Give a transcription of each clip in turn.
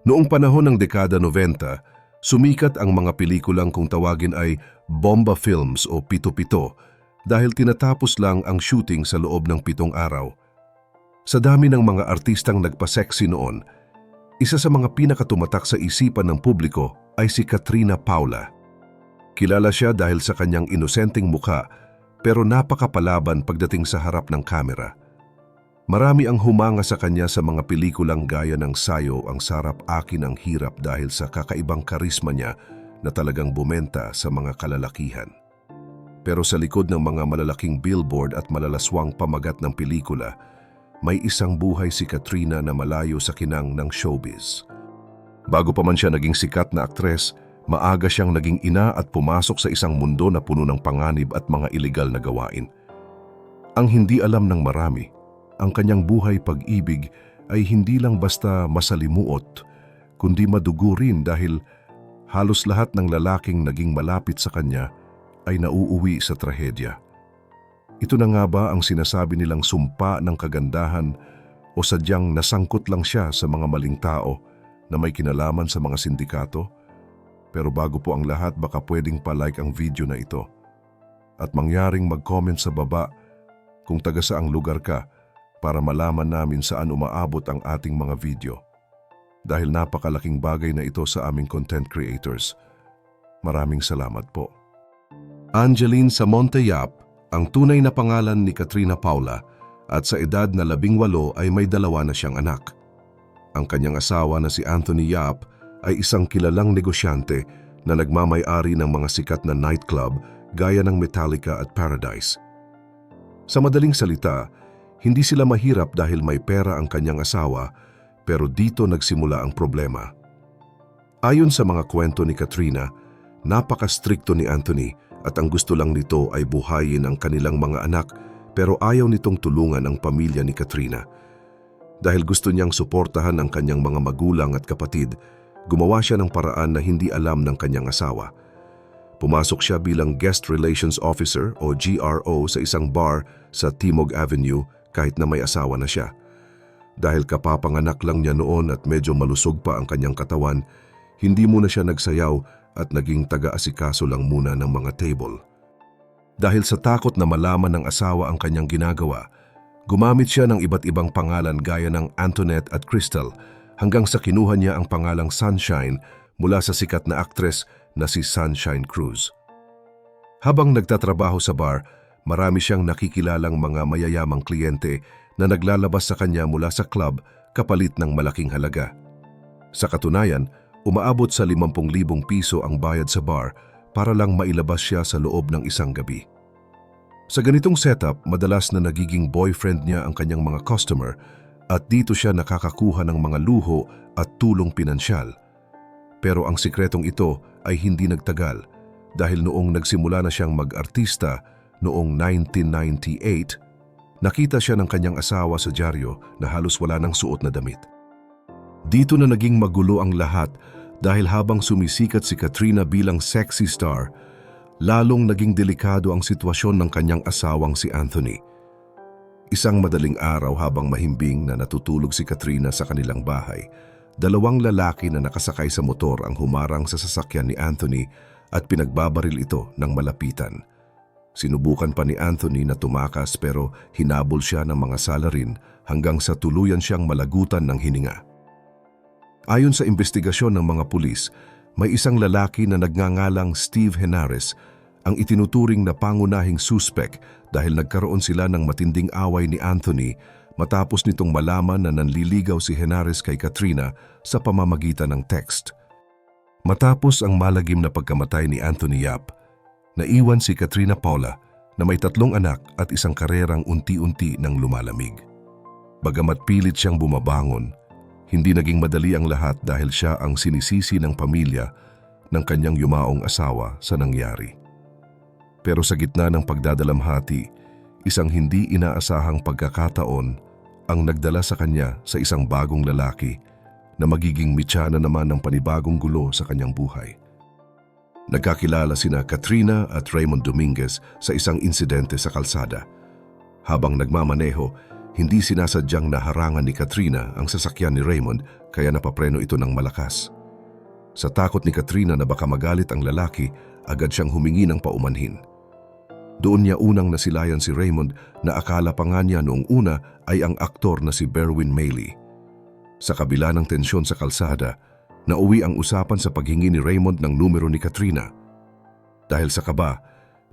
Noong panahon ng dekada 90, sumikat ang mga pelikulang kung tawagin ay bomba films o pito-pito dahil tinatapos lang ang shooting sa loob ng 7 araw. Sa dami ng mga artistang nagpa-sexy noon, isa sa mga pinakatumatak sa isipan ng publiko ay si Katrina Paula. Kilala siya dahil sa kanyang inosenteng mukha pero napakapalaban pagdating sa harap ng kamera. Marami ang humanga sa kanya sa mga pelikulang gaya ng Sayo, Ang Sarap Akin Ang Hirap dahil sa kakaibang karisma niya na talagang bumenta sa mga kalalakihan. Pero sa likod ng mga malalaking billboard at malalaswang pamagat ng pelikula, may isang buhay si Katrina na malayo sa kinang ng showbiz. Bago pa man siya naging sikat na aktres, maaga siyang naging ina at pumasok sa isang mundo na puno ng panganib at mga ilegal na gawain. Ang hindi alam ng marami, ang kanyang buhay pag-ibig ay hindi lang basta masalimuot, kundi madugo rin dahil halos lahat ng lalaking naging malapit sa kanya ay nauuwi sa trahedya. Ito na nga ba ang sinasabi nilang sumpa ng kagandahan o sadyang nasangkot lang siya sa mga maling tao na may kinalaman sa mga sindikato? Pero bago po ang lahat, baka pwedeng pa-like ang video na ito at mangyaring mag-comment sa baba kung taga saang lugar ka para malaman namin saan umaabot ang ating mga video. Dahil napakalaking bagay na ito sa aming content creators. Maraming salamat po. Angeline Samonte Yap, ang tunay na pangalan ni Katrina Paula, at sa edad na 18 ay may 2 na siyang anak. Ang kanyang asawa na si Anthony Yap ay isang kilalang negosyante na nagmamay-ari ng mga sikat na nightclub gaya ng Metallica at Paradise. Sa madaling salita, hindi sila mahirap dahil may pera ang kanyang asawa, pero dito nagsimula ang problema. Ayon sa mga kwento ni Katrina, napaka-strikto ni Anthony at ang gusto lang nito ay buhayin ang kanilang mga anak, pero ayaw nitong tulungan ang pamilya ni Katrina. Dahil gusto niyang suportahan ang kanyang mga magulang at kapatid, gumawa siya ng paraan na hindi alam ng kanyang asawa. Pumasok siya bilang Guest Relations Officer o GRO sa isang bar sa Timog Avenue kahit na may asawa na siya. Dahil kapapanganak lang niya noon at medyo malusog pa ang kanyang katawan, hindi muna siya nagsayaw at naging taga-asikaso lang muna ng mga table. Dahil sa takot na malaman ng asawa ang kanyang ginagawa, gumamit siya ng iba't ibang pangalan gaya ng Antoinette at Crystal hanggang sa kinuha niya ang pangalang Sunshine mula sa sikat na aktres na si Sunshine Cruz. Habang nagtatrabaho sa bar, marami siyang nakikilalang mga mayayamang kliyente na naglalabas sa kanya mula sa club kapalit ng malaking halaga. Sa katunayan, umaabot sa 50,000 piso ang bayad sa bar para lang mailabas siya sa loob ng isang gabi. Sa ganitong setup, madalas na nagiging boyfriend niya ang kanyang mga customer at dito siya nakakakuha ng mga luho at tulong pinansyal. Pero ang sikretong ito ay hindi nagtagal dahil noong nagsimula na siyang mag-artista noong 1998, nakita siya ng kanyang asawa sa dyaryo na halos wala ng suot na damit. Dito na naging magulo ang lahat dahil habang sumisikat si Katrina bilang sexy star, lalong naging delikado ang sitwasyon ng kanyang asawang si Anthony. Isang madaling araw habang mahimbing na natutulog si Katrina sa kanilang bahay, 2 lalaki na nakasakay sa motor ang humarang sa sasakyan ni Anthony at pinagbabaril ito ng malapitan. Sinubukan pa ni Anthony na tumakas pero hinabol siya ng mga salarin hanggang sa tuluyan siyang malagutan ng hininga. Ayon sa investigasyon ng mga pulis, may isang lalaki na nagngangalang Steve Henares ang itinuturing na pangunahing suspek dahil nagkaroon sila ng matinding away ni Anthony matapos nitong malaman na nanliligaw si Henares kay Katrina sa pamamagitan ng text. Matapos ang malagim na pagkamatay ni Anthony Yap, naiwan si Katrina Paula na may 3 anak at isang karerang unti-unti nang lumalamig. Bagamat pilit siyang bumabangon, hindi naging madali ang lahat dahil siya ang sinisisi ng pamilya ng kanyang yumaong asawa sa nangyari. Pero sa gitna ng pagdadalamhati, isang hindi inaasahang pagkakataon ang nagdala sa kanya sa isang bagong lalaki na magiging mitya na naman ng panibagong gulo sa kanyang buhay. Nagkakilala sina Katrina at Raymond Dominguez sa isang insidente sa kalsada. Habang nagmamaneho, Hindi sinasadyang naharangan ni Katrina ang sasakyan ni Raymond kaya napapreno ito ng malakas. Sa takot ni Katrina na baka magalit ang lalaki, agad siyang humingi ng paumanhin. Doon niya unang nasilayan si Raymond na akala pa nga niya noong una ay ang aktor na si Berwin Mailey. Sa kabila ng tensyon sa kalsada, nauwi ang usapan sa paghingi ni Raymond ng numero ni Katrina. Dahil sa kaba,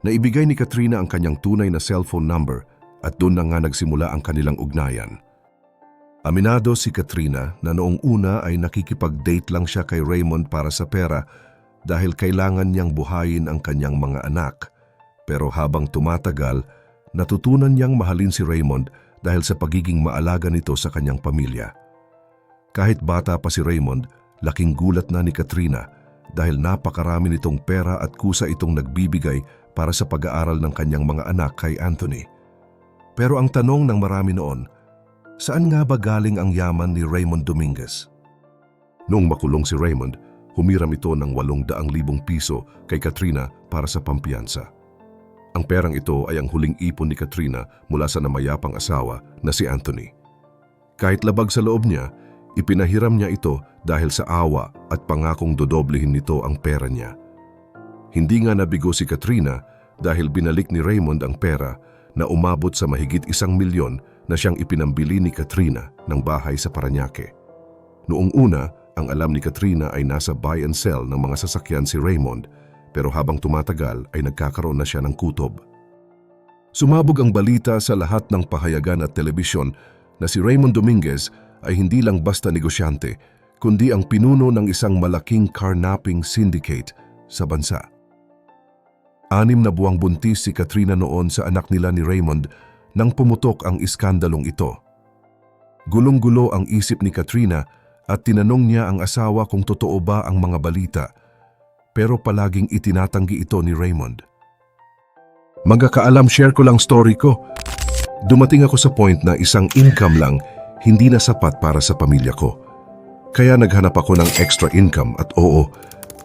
naibigay ni Katrina ang kanyang tunay na cellphone number at doon na nga nagsimula ang kanilang ugnayan. Aminado si Katrina na noong una ay nakikipag-date lang siya kay Raymond para sa pera dahil kailangan niyang buhayin ang kanyang mga anak. Pero habang tumatagal, natutunan niyang mahalin si Raymond dahil sa pagiging maalaga nito sa kanyang pamilya. Kahit bata pa si Raymond, laking gulat na ni Katrina dahil napakarami nitong pera at kusa itong nagbibigay para sa pag-aaral ng kanyang mga anak kay Anthony. Pero ang tanong ng marami noon, saan nga ba galing ang yaman ni Raymond Dominguez? Noong makulong si Raymond, humiram ito ng 800,000 piso kay Katrina para sa pampiyansa. Ang perang ito ay ang huling ipon ni Katrina mula sa namayapang asawa na si Anthony. Kahit labag sa loob niya, ipinahiram niya ito dahil sa awa at pangakong dodoblehin nito ang pera niya. Hindi nga nabigo si Katrina dahil binalik ni Raymond ang pera na umabot sa mahigit 1 milyon na siyang ipinambili ni Katrina ng bahay sa Parañaque. Noong una, ang alam ni Katrina ay nasa buy and sell ng mga sasakyan si Raymond, pero habang tumatagal ay nagkakaroon na siya ng kutob. Sumabog ang balita sa lahat ng pahayagan at telebisyon na si Raymond Dominguez ay hindi lang basta negosyante, kundi ang pinuno ng isang malaking carnapping syndicate sa bansa. 6 na buwang buntis si Katrina noon sa anak nila ni Raymond nang pumutok ang iskandalong ito. Gulong-gulo ang isip ni Katrina at tinanong niya ang asawa kung totoo ba ang mga balita, pero palaging itinatanggi ito ni Raymond. Magkakaalam, share ko lang story ko. Dumating ako sa point na isang income lang hindi na sapat para sa pamilya ko. Kaya naghanap ako ng extra income at oo,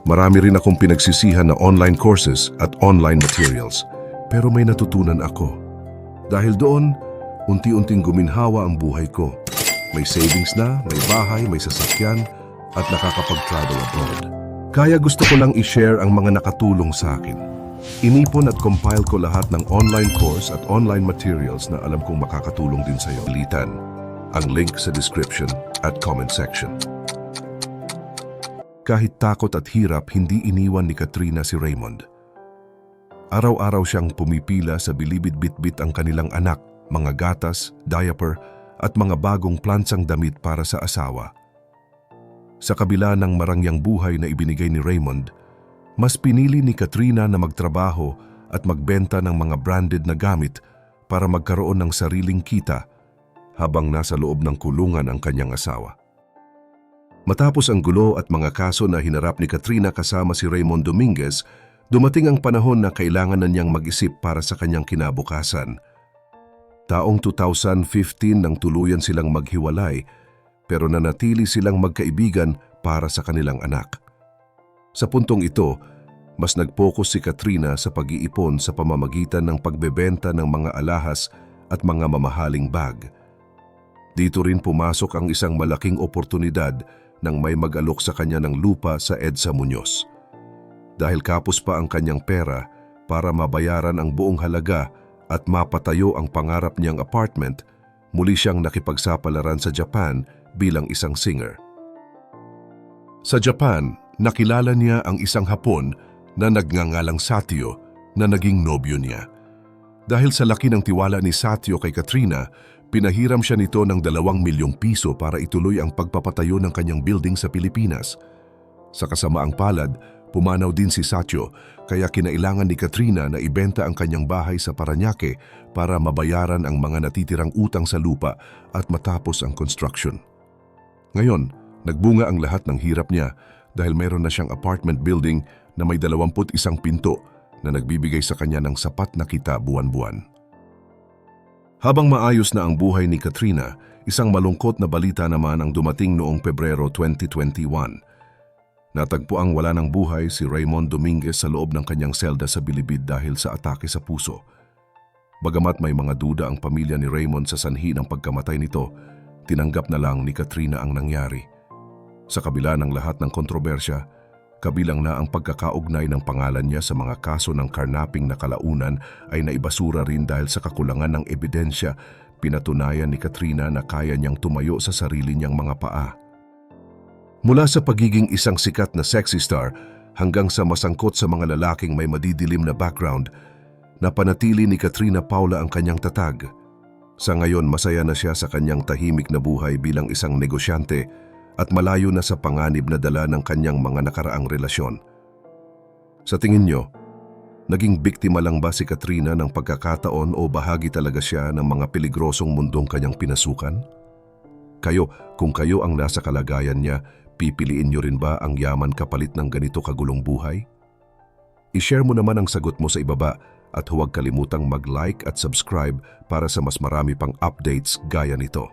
marami rin akong pinagsisihan na online courses at online materials. Pero may natutunan ako. Dahil doon, unti-unting guminhawa ang buhay ko. May savings na, may bahay, may sasakyan, at nakakapag-travel abroad. Kaya gusto ko lang i-share ang mga nakatulong sa akin. Inipon at compile ko lahat ng online course at online materials na alam kong makakatulong din sa iyo. Litan ang link sa description at comment section. Kahit takot at hirap, hindi iniwan ni Katrina si Raymond. Araw-araw siyang pumipila sa bilibid-bitbit ang kanilang anak, mga gatas, diaper, at mga bagong plansang damit para sa asawa. Sa kabila ng marangyang buhay na ibinigay ni Raymond, mas pinili ni Katrina na magtrabaho at magbenta ng mga branded na gamit para magkaroon ng sariling kita habang nasa loob ng kulungan ang kanyang asawa. Matapos ang gulo at mga kaso na hinarap ni Katrina kasama si Raymond Dominguez, dumating ang panahon na kailangan na niyang mag-isip para sa kanyang kinabukasan. Taong 2015 nang tuluyan silang maghiwalay, pero nanatili silang magkaibigan para sa kanilang anak. Sa puntong ito, mas nag-focus si Katrina sa pag-iipon sa pamamagitan ng pagbebenta ng mga alahas at mga mamahaling bag. Dito rin pumasok ang isang malaking oportunidad nang may mag-alok sa kanya ng lupa sa EDSA Muñoz. Dahil kapos pa ang kanyang pera para mabayaran ang buong halaga at mapatayo ang pangarap niyang apartment, muli siyang nakipagsapalaran sa Japan bilang isang singer. Sa Japan, nakilala niya ang isang Hapon na nagngangalang Satyo na naging nobyo niya. Dahil sa laki ng tiwala ni Satyo kay Katrina, pinahiram siya nito ng 2 milyong piso para ituloy ang pagpapatayo ng kanyang building sa Pilipinas. Sa kasamaang palad, pumanaw din si Satyo kaya kinailangan ni Katrina na ibenta ang kanyang bahay sa Parañaque para mabayaran ang mga natitirang utang sa lupa at matapos ang construction. Ngayon, nagbunga ang lahat ng hirap niya dahil mayroon na siyang apartment building na may 21 pinto na nagbibigay sa kanya ng sapat na kita buwan-buwan. Habang maayos na ang buhay ni Katrina, isang malungkot na balita naman ang dumating noong Pebrero 2021. Natagpuang wala ng buhay si Raymond Dominguez sa loob ng kanyang selda sa Bilibid dahil sa atake sa puso. Bagamat may mga duda ang pamilya ni Raymond sa sanhi ng pagkamatay nito, tinanggap na lang ni Katrina ang nangyari. Sa kabila ng lahat ng kontrobersya, kabilang na ang pagkakaugnay ng pangalan niya sa mga kaso ng karnaping na kalaunan ay naibasura rin dahil sa kakulangan ng ebidensya. Pinatunayan ni Katrina na kaya niyang tumayo sa sarili niyang mga paa. Mula sa pagiging isang sikat na sexy star hanggang sa masangkot sa mga lalaking may madidilim na background, napanatili ni Katrina Paula ang kanyang tatag. Sa ngayon, masaya na siya sa kanyang tahimik na buhay bilang isang negosyante at malayo na sa panganib na dala ng kanyang mga nakaraang relasyon. Sa tingin niyo, naging biktima lang ba si Katrina ng pagkakataon o bahagi talaga siya ng mga peligrosong mundong kanyang pinasukan? Kung kayo ang nasa kalagayan niya, pipiliin niyo rin ba ang yaman kapalit ng ganito kagulong buhay? I-share mo naman ang sagot mo sa ibaba at huwag kalimutang mag-like at subscribe para sa mas marami pang updates gaya nito.